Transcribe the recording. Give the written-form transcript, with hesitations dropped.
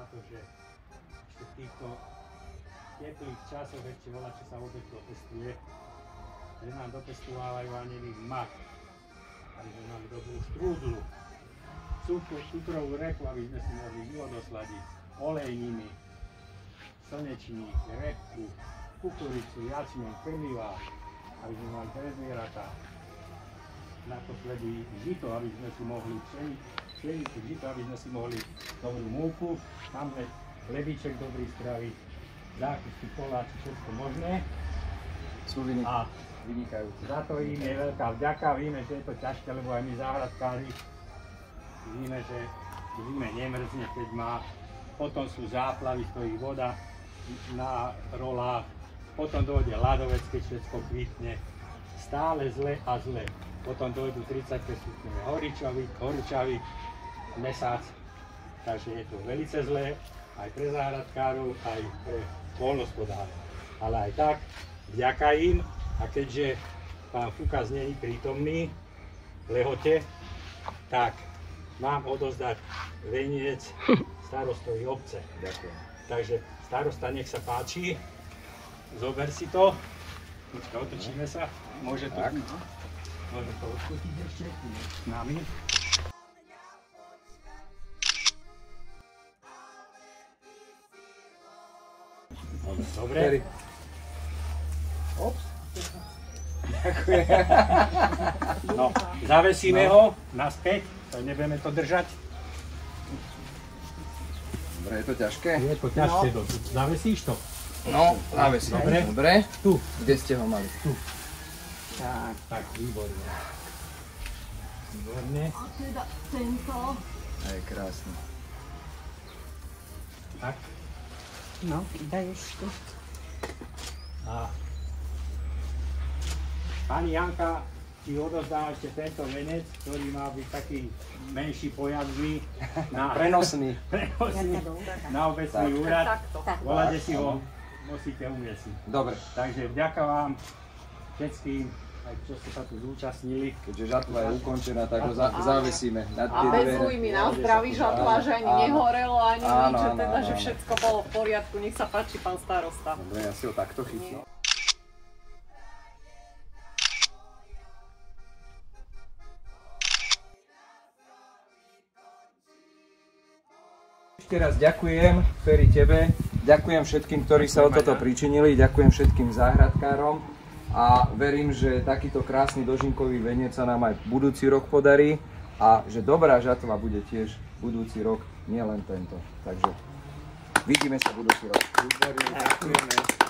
to, že ešte v týchto teplých časoch ešte veľa, čo sa vôbec dopestuje, že nám dopestovávajú anjeli mak, aby sme mali dobrú štrúdlu, cukrovú repu, aby sme si mohli život osladiť, olejniny, slnečník, repku, kukuricu, jačmeň, krmivá, aby sme mali pre zvieratá. Naposledy žito, aby sme si mohli pšenicu, žito, aby sme si mohli dobrú múku, tamhle chlebíček dobrý spraviť, zákusky, koláče, všetko možné. Súviny. A vynikajúce. za to im je veľká vďaka, víme, že je to ťažké, lebo aj my záhradkári víme, že v zime nemrzne, keď má, potom sú záplavy, stojí voda na rolách, potom dojde ľadovec, keď všetko kvitne, stále zle a zle. Potom dojdú 35 stupňové horúčavy, mesác, takže je to veľmi zlé aj pre záhradkárov, aj pre poľnohospodárov. Ale aj tak, vďaka im, a keďže pán Fukas nie je prítomný v Lehote, tak mám odozdať veniec starostovi obce. Ďakujem. Takže starosta, nech sa páči, zober si to, otočíme sa, môže to odkutiť ešte s nami. Dobre. Ops. Ďakujem. No, zavesíme ho naspäť, nebudeme to držať. Dobre, je to ťažké? Je to ťažké, zavesíš to? No, zavesím. Dobre. Tu. Kde ste ho mali? Tu. Tak, výborne. Výborne. A teda tento? A je krásny. Tak. No, daješ tu. A pani Janka ti odozdá ešte tento venec, ktorý má byť taký menší pojazdný. Prenosný. Na obecný úrad. Voľade si ho musíte umiestniť. Dobre. Takže vďaka vám všetkým, aj čo ste sa tu zúčastnili. Keďže žatva je ukončená, tak ho zavesíme na A tie bez dvere. újmy na zdraví žatva, že ani nehorelo, ani nič, že teda, že všetko bolo v poriadku. Nech sa páči, pán starosta. Dobre, ja si ho takto chytím. Ešte raz ďakujem, Feri, tebe, ďakujem všetkým, ktorí sa o toto pričinili, ďakujem všetkým záhradkárom a verím, že takýto krásny dožinkový veniec sa nám aj budúci rok podarí a že dobrá žatva bude tiež budúci rok, nielen tento. Takže vidíme sa budúci rok. Ďakujeme.